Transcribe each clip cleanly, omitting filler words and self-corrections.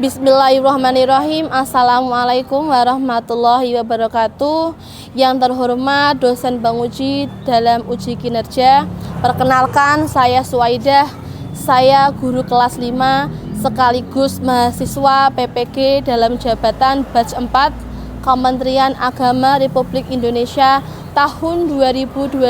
Bismillahirrahmanirrahim. Assalamualaikum warahmatullahi wabarakatuh. Yang terhormat dosen Bang Uji dalam uji kinerja. Perkenalkan, saya Suwaidah. Saya guru kelas 5 sekaligus mahasiswa PPG dalam jabatan batch 4 Kementerian Agama Republik Indonesia tahun 2025,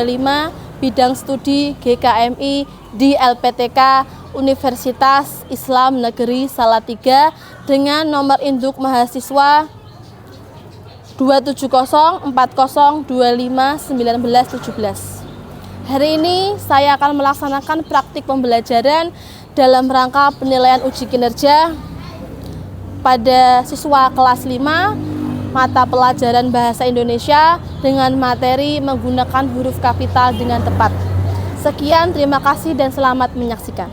bidang studi GKMI di LPTK Universitas Islam Negeri Salatiga dengan nomor induk mahasiswa 27040251917. Hari ini saya akan melaksanakan praktik pembelajaran dalam rangka penilaian uji kinerja pada siswa kelas 5 mata pelajaran Bahasa Indonesia dengan materi menggunakan huruf kapital dengan tepat. Sekian, terima kasih dan selamat menyaksikan.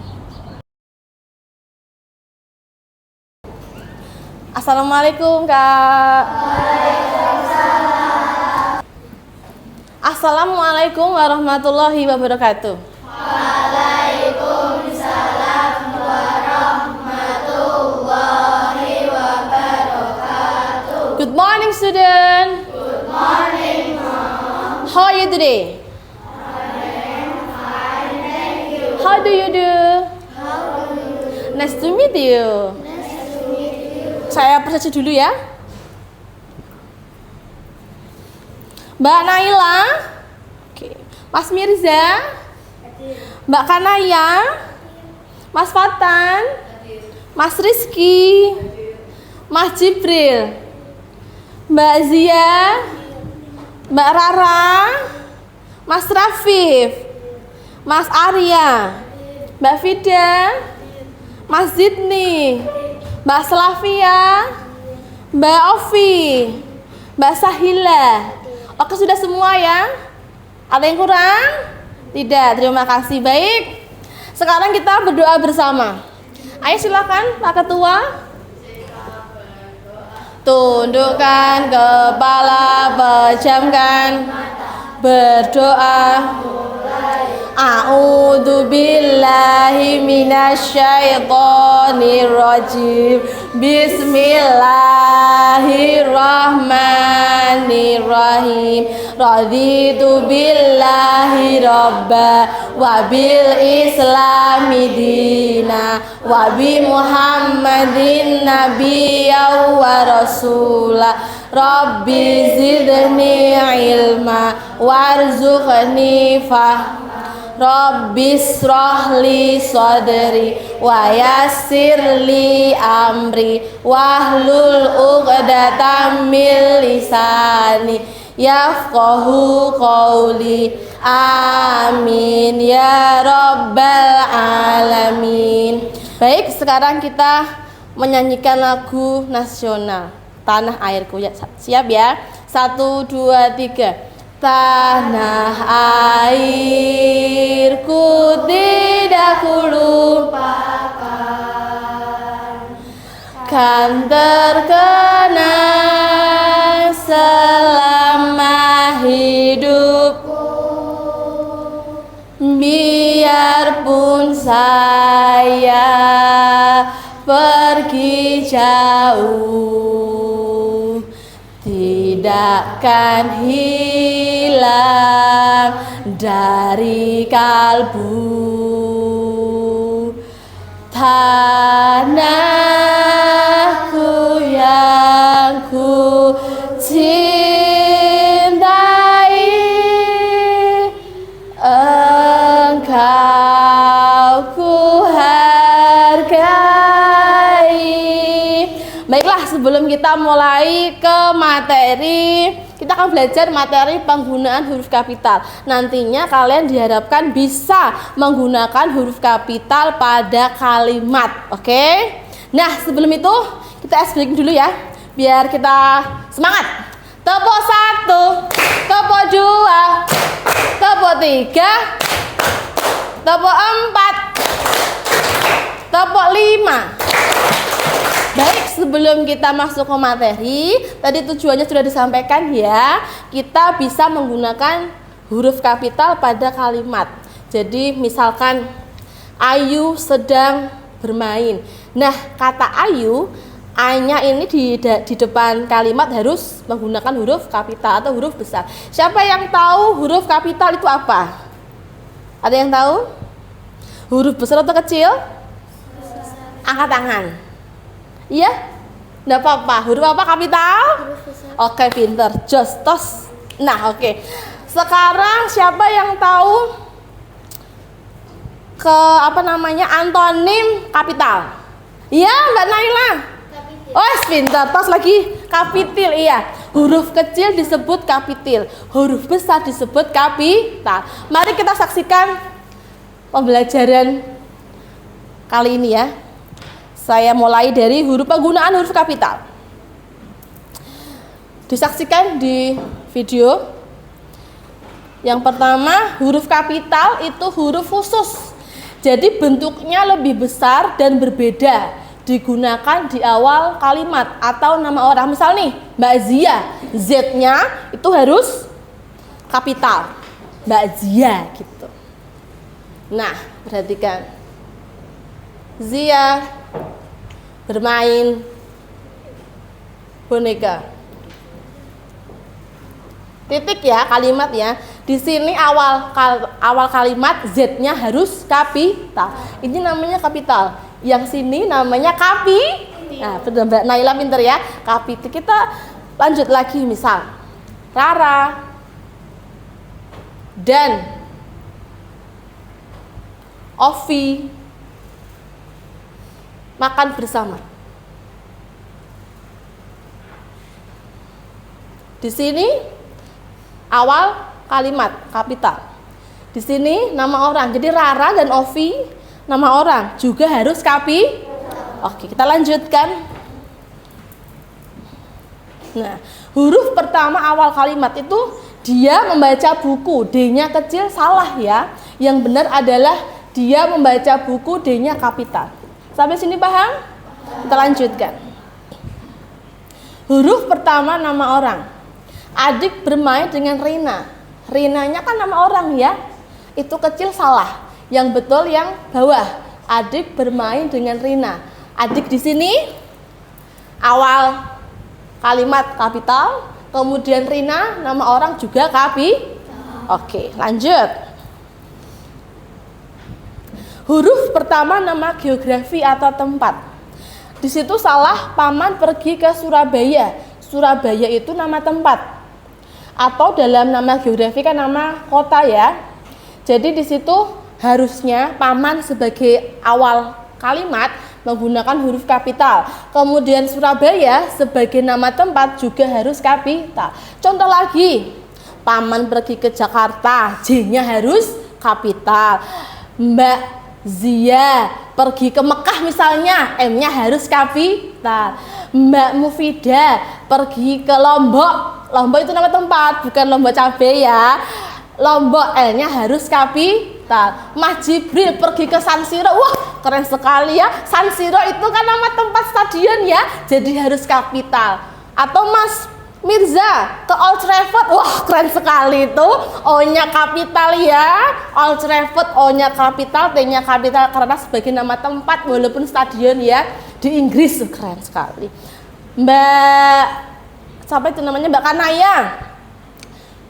Assalamualaikum, Kak. Waalaikumsalam. Assalamualaikum warahmatullahi wabarakatuh. Waalaikumsalam warahmatullahi wabarakatuh. Good morning, student. Good morning, Mom. How are you today? I'm fine, thank you. How do you do? How do you? Nice to meet you. Nice to meet you. Saya presentasi dulu ya. Mbak Naila, oke. Mas Mirza, Mbak Kanaya, Mas Fatan, Mas Rizky, Mas Jibril, Mbak Zia, Mbak Rara, Mas Rafif, Mas Arya, Mbak Fida, Mas Zidni, Mbak Slavia, Mbak Ovi, Mbak Sahila. Oke, sudah semua ya? Ada yang kurang? Tidak, terima kasih. Baik, sekarang kita berdoa bersama. Ayo silakan Pak Ketua. Tundukkan kepala, pejamkan berdoa. A'udzu billahi minasyaitonir rajim. Bismillahirrahmanirrahim. Raditu billahi rabba wa bil islami dina wa bi Muhammadin nabiyya wa rasula. Rabbi zidni ilma warzuqni fahma. Rabbi shrahli sadri wa yassirli amri wahlul 'uqdatam min lisani yafqahu qawli. Amin ya rabbal alamin. Baik, sekarang kita menyanyikan lagu nasional Tanah Airku ya. Siap ya? 1, 2, 3. Tanah airku tidak kulupakan, kan terkenang selama hidupku. Biarpun saya pergi jauh, tidakkan hilang dari kalbu. Tanahku yang ku cintai, engkau ku hargai. Baiklah, sebelum kita mulai ke materi, kita akan belajar materi penggunaan huruf kapital. Nantinya kalian diharapkan bisa menggunakan huruf kapital pada kalimat. Oke? Nah, sebelum itu kita ice breaking dulu ya, biar kita semangat. Tepuk 1, tepuk 2, tepuk 3, tepuk 4, tepuk 5. Baik, sebelum kita masuk ke materi, tadi tujuannya sudah disampaikan ya. Kita bisa menggunakan huruf kapital pada kalimat. Jadi misalkan Ayu sedang bermain. Nah, kata Ayu A-nya ini di depan kalimat harus menggunakan huruf kapital atau huruf besar. Siapa yang tahu huruf kapital itu apa? Ada yang tahu? Huruf besar atau kecil? Angkat tangan. Iya? Nggak apa-apa. Huruf apa kapital? Oke, pinter. Just tos. Nah, oke. Sekarang siapa yang tahu antonim kapital? Iya, Mbak Naila. Oh, pintar. Tos lagi kapitil. Iya, huruf kecil disebut kapitil, huruf besar disebut kapital. Mari kita saksikan pembelajaran kali ini ya. Saya mulai dari penggunaan huruf kapital. Disaksikan di video. Yang pertama, huruf kapital itu huruf khusus. Jadi bentuknya lebih besar dan berbeda. Digunakan di awal kalimat atau nama orang. Misal nih, Mbak Zia, Z-nya itu harus kapital. Mbak Zia gitu. Nah, perhatikan. Zia bermain boneka. Titik ya kalimat ya. Di sini awal kalimat Z-nya harus kapital. Ini namanya kapital. Yang sini namanya kapi. Nah, Mbak Naila pinter ya. Kapital. Kita lanjut lagi misal. Rara dan Ovi makan bersama. Di sini awal kalimat kapital. Di sini nama orang. Jadi Rara dan Ovi nama orang juga harus kapi. Oke, kita lanjutkan. Nah, huruf pertama awal kalimat itu dia membaca buku. D-nya kecil salah ya. Yang benar adalah dia membaca buku, D-nya kapital. Sampai sini paham? Kita lanjutkan. Huruf pertama nama orang. Adik bermain dengan Rina. Rinanya kan nama orang ya. Itu kecil salah. Yang betul yang bawah. Adik bermain dengan Rina. Adik di sini awal kalimat kapital, kemudian Rina nama orang juga kapi. Oke, lanjut. Huruf pertama nama geografi atau tempat. Di situ salah, paman pergi ke Surabaya. Surabaya itu nama tempat. Atau dalam nama geografi kan nama kota ya. Jadi di situ harusnya paman sebagai awal kalimat menggunakan huruf kapital. Kemudian Surabaya sebagai nama tempat juga harus kapital. Contoh lagi, paman pergi ke Jakarta, J-nya harus kapital. Mbak Zia pergi ke Mekah misalnya, M-nya harus kapital. Mbak Mufida pergi ke Lombok. Lombok itu nama tempat, bukan Lombok cabai ya. Lombok, L-nya harus kapital. Mas Jibril pergi ke San Siro. Wah, keren sekali ya. San Siro itu kan nama tempat stadion ya. Jadi harus kapital. Atau Mas Mirza ke Old Trafford. Wah, keren sekali itu. O-nya kapital ya. Old Trafford, O-nya kapital, T-nya kapital karena sebagai nama tempat walaupun stadion ya. Di Inggris keren sekali. Mbak siapa itu namanya? Mbak Kanaya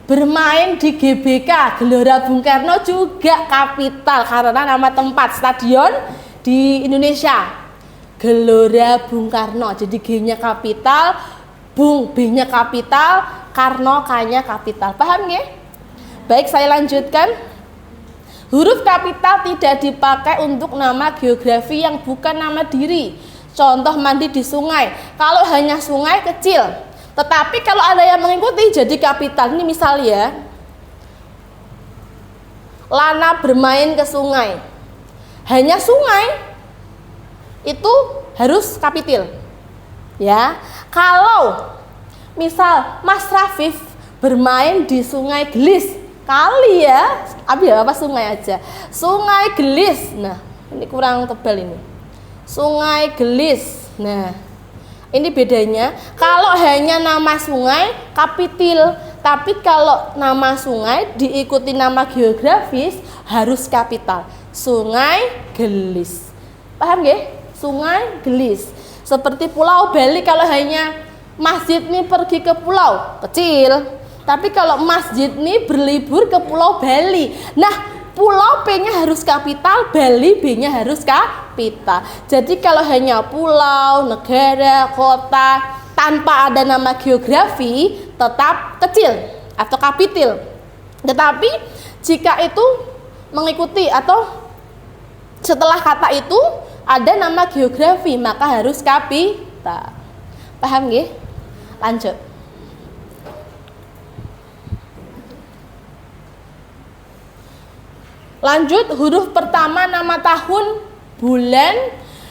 bermain di GBK, Gelora Bung Karno juga kapital karena nama tempat stadion di Indonesia. Gelora Bung Karno. Jadi G-nya kapital, B-nya kapital, Karno K-nya kapital. Paham ya? Baik, saya lanjutkan. Huruf kapital tidak dipakai untuk nama geografi yang bukan nama diri. Contoh mandi di sungai. Kalau hanya sungai kecil. Tetapi kalau ada yang mengikuti jadi kapital. Ini misal ya. Lana bermain ke sungai. Hanya sungai itu harus kapital. Ya. Kalau misal Mas Rafif bermain di Sungai Gelis. Kali ya. Apa sungai aja. Sungai Gelis. Nah, ini kurang tebal ini. Sungai Gelis. Nah, ini bedanya. Kalau hanya nama sungai kapitil, tapi kalau nama sungai diikuti nama geografis harus kapital. Sungai Gelis. Paham ya? Sungai Gelis. Seperti Pulau Bali, kalau hanya masjid nih pergi ke pulau, kecil. Tapi kalau masjid nih berlibur ke Pulau Bali, nah pulau P-nya harus kapital, Bali B-nya harus kapital. Jadi kalau hanya pulau, negara, kota tanpa ada nama geografi tetap kecil atau kapital. Tetapi jika itu mengikuti atau setelah kata itu ada nama geografi, maka harus kapital. Paham nggih? Lanjut. Lanjut, huruf pertama nama tahun, bulan,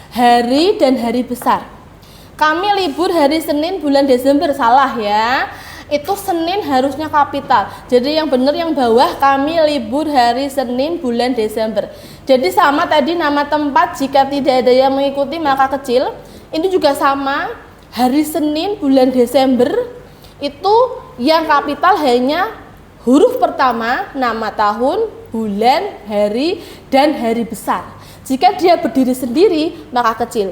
hari, dan hari besar. Kami libur hari Senin bulan Desember, salah ya. Itu Senin harusnya kapital. Jadi yang benar yang bawah, kami libur hari Senin bulan Desember. Jadi sama tadi nama tempat, jika tidak ada yang mengikuti maka kecil. Ini juga sama, hari Senin bulan Desember itu yang kapital hanya huruf pertama, nama tahun, bulan, hari, dan hari besar. Jika dia berdiri sendiri maka kecil.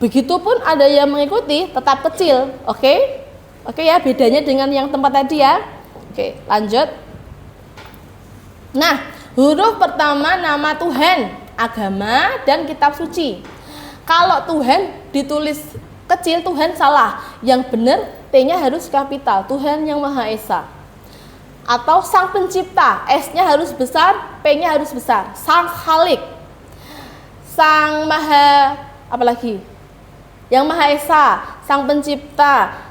Begitupun ada yang mengikuti tetap kecil. Oke? Oke ya, bedanya dengan yang tempat tadi ya. Oke, lanjut. Nah, huruf pertama nama Tuhan, agama, dan kitab suci. Kalau Tuhan ditulis kecil, Tuhan salah. Yang benar T-nya harus kapital, Tuhan yang Maha Esa. Atau Sang Pencipta, S-nya harus besar, P-nya harus besar. Sang Khalik, Sang Maha, apalagi? Yang Maha Esa, Sang Pencipta,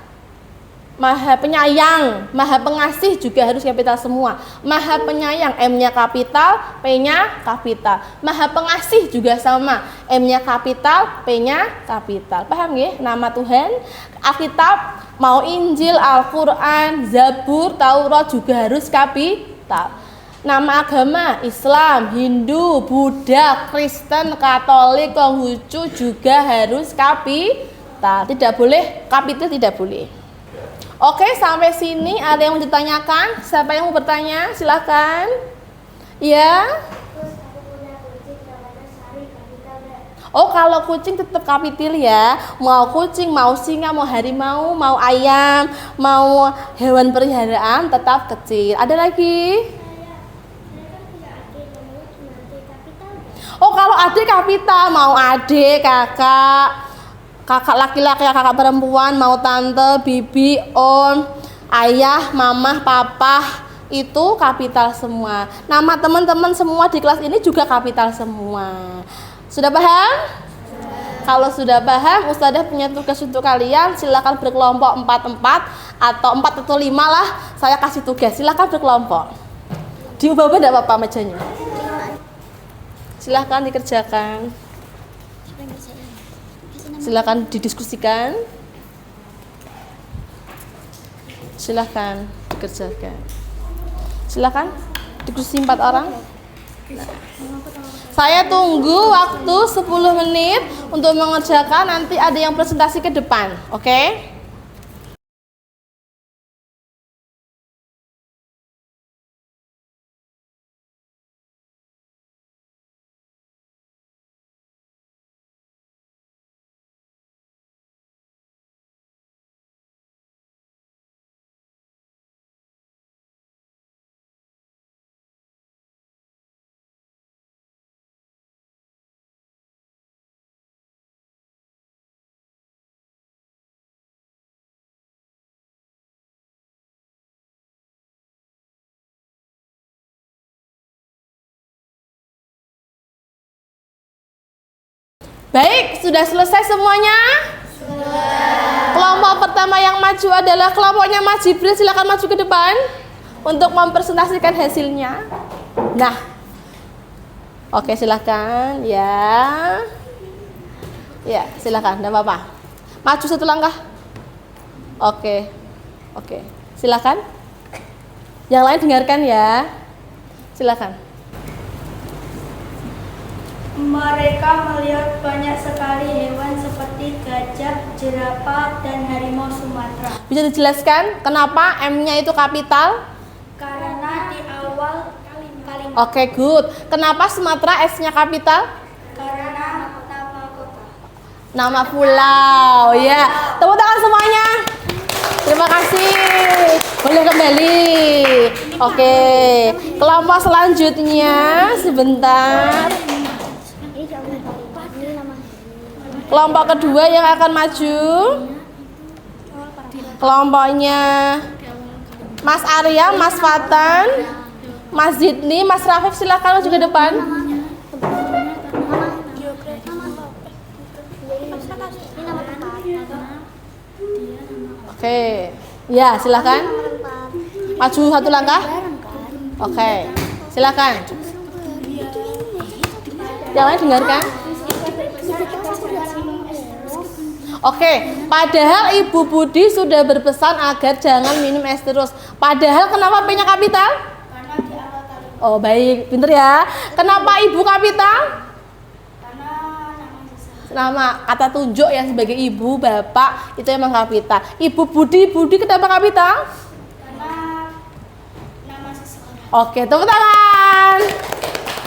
Maha Penyayang, Maha Pengasih juga harus kapital semua. Maha Penyayang, M-nya kapital, P-nya kapital. Maha Pengasih juga sama, M-nya kapital, P-nya kapital. Paham ya? Nama Tuhan, Alkitab, mau Injil, Al-Quran, Zabur, Taurat juga harus kapital. Nama agama, Islam, Hindu, Buddha, Kristen, Katolik, Konghucu juga harus kapital. Tidak boleh, kapital tidak boleh. Oke, sampai sini ada yang mau ditanyakan? Siapa yang mau bertanya? Silahkan. Ya. Oh, kalau kucing tetap kapital ya. Mau kucing, mau singa, mau harimau, mau ayam, mau hewan peliharaan tetap kecil. Ada lagi? Oh, kalau adik kapital, mau adik, kakak, kakak laki-laki, kakak perempuan, mau tante, bibi, om, ayah, mamah, papa, itu kapital semua. Nama teman-teman semua di kelas ini juga kapital semua. Sudah paham? Kalau sudah paham, Ustazah punya tugas untuk kalian. Silakan berkelompok 4-4 atau 4 atau 5 lah. Saya kasih tugas, silakan berkelompok. Diubah-ubah enggak apa-apa mejanya. Silakan dikerjakan. Silakan didiskusikan. Silakan dikerjakan. Silakan diskusi 4 orang. Nah. Saya tunggu waktu 10 menit untuk mengerjakan. Nanti ada yang presentasi ke depan. Oke? Baik, sudah selesai semuanya? Sudah. Kelompok pertama yang maju adalah kelompoknya Mas Jibril. Silakan maju ke depan untuk mempresentasikan hasilnya. Nah, oke, silakan ya. Ya, silakan, tidak apa-apa. Maju 1 langkah. Oke, silakan. Yang lain dengarkan ya. Silakan. Mereka melihat banyak sekali hewan seperti gajah, jerapah, dan harimau Sumatera. Bisa dijelaskan kenapa M-nya itu kapital? Karena di awal kalimat. Oke, good. Kenapa Sumatera S-nya kapital? Karena nama kota. Nama pulau. Ya, tepuk tangan semuanya. Terima kasih. Boleh kembali. Oke, kelompok selanjutnya sebentar. Kelompok kedua yang akan maju. Kelompoknya Mas Arya, Mas Fatan, Mas Zidni, Mas Rafif, silakan maju ke depan. Oke, ya silakan. Maju satu langkah. Oke, silakan. Yang lain dengarkan. Oke, padahal Ibu Budi sudah berpesan agar jangan minum es terus. Padahal kenapa P-nya kapital? Karena di awal kalimat. Oh baik, pinter ya. Kenapa Ibu kapital? Karena Nama kata tunjuk ya sebagai ibu, bapak itu emang kapital. Ibu Budi, Budi kenapa kapital? karena nama seseorang. Oke, tepuk tangan.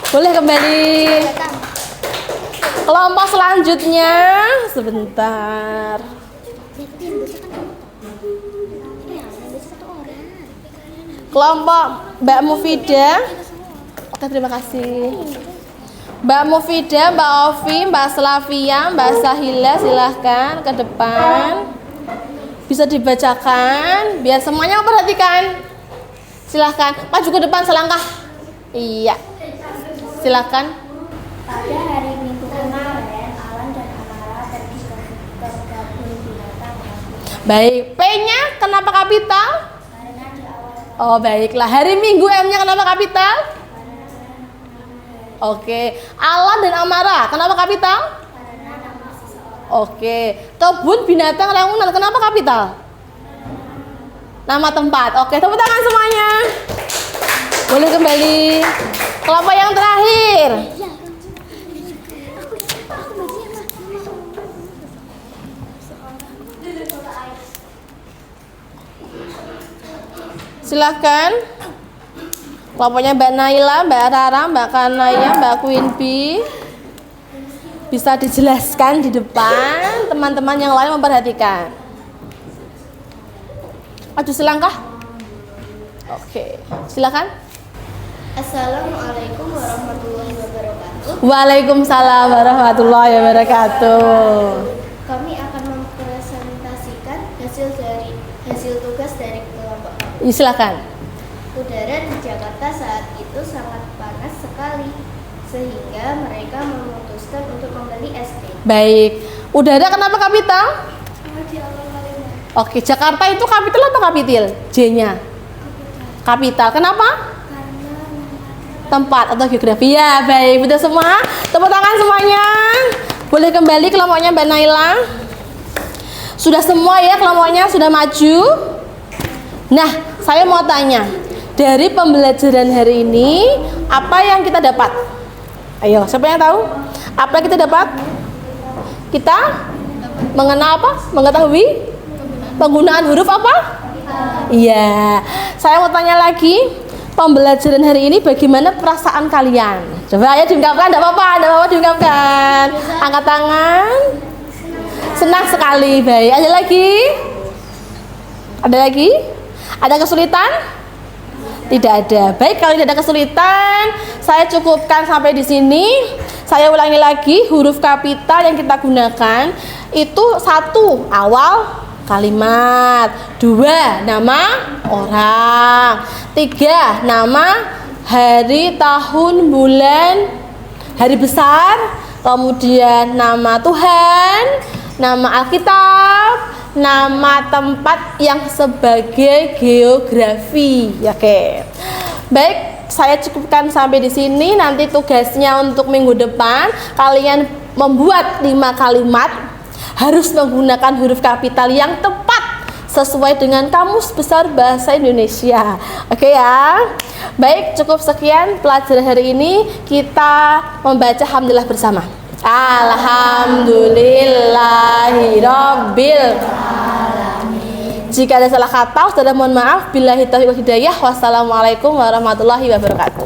Boleh kembali. Kelompok selanjutnya sebentar. Kelompok Mbak Mufida. Oke, terima kasih. Mbak Mufida, Mbak Ovi, Mbak Slavia, Mbak Sahila, silahkan ke depan. Bisa dibacakan biar semuanya memperhatikan. Silahkan maju ke depan selangkah. Iya, silahkan. Pada hari Minggu kemarin, Alan dan Amara pergi ke kebun binatang. Baik, P-nya kenapa kapital? Karena di awal Oh, baiklah. Hari Minggu M-nya kenapa kapital? Oke. Alan dan Amara kenapa kapital? karena nama seseorang. Oke. Kebun binatang Ragunan kenapa kapital? Nama tempat. Oke, tepuk tangan semuanya. Boleh kembali. Kelompok yang terakhir. Silakan. Kelompoknya Mbak Naila, Mbak Rara, Mbak Kanaya, Mbak Queen B. Bisa dijelaskan di depan, teman-teman yang lain memperhatikan. Maju selangkah. Oke, silakan. Assalamualaikum warahmatullahi wabarakatuh. Waalaikumsalam warahmatullahi wabarakatuh. Kami akan mempresentasikan hasil tugas dari kelompok kami. Silakan. Udara di Jakarta saat itu sangat panas sekali, sehingga mereka memutuskan untuk membeli es teh. Baik. Udara kenapa kapital? Di awal kalimat. Oke, Jakarta itu kapital apa kapital? J-nya. Kapital. Kenapa? Tempat atau geografi. Ya, baik. Betul semua. Tepuk tangan semuanya. Boleh kembali kelompoknya Mbak Naila. Sudah semua ya kelompoknya sudah maju. Nah, saya mau tanya. Dari pembelajaran hari ini, apa yang kita dapat? Ayo, siapa yang tahu? Apa yang kita dapat? Kita mengenal apa? Mengetahui penggunaan huruf apa? Iya. Saya mau tanya lagi. Pembelajaran hari ini bagaimana perasaan kalian? Coba ya diungkapkan, tidak apa-apa, diungkapkan. Angkat tangan. Senang sekali, baik. Ada lagi? Ada lagi? Ada kesulitan? Tidak ada. Baik, kalau tidak ada kesulitan, saya cukupkan sampai di sini. Saya ulangi lagi, huruf kapital yang kita gunakan itu 1, awal kalimat, 2, nama orang, 3, nama hari, tahun, bulan, hari besar, kemudian nama Tuhan, nama Alkitab, nama tempat yang sebagai geografi. Oke. Baik, saya cukupkan sampai di sini. Nanti tugasnya untuk minggu depan kalian membuat 5 kalimat harus menggunakan huruf kapital yang tepat sesuai dengan Kamus Besar Bahasa Indonesia. Oke ya. Baik, cukup sekian pelajaran hari ini. Kita membaca alhamdulillah bersama. Alhamdulillahirabbil alamin. Jika ada salah kata, saudara mohon maaf. Billahi taufiq wal hidayah. Wassalamualaikum warahmatullahi wabarakatuh.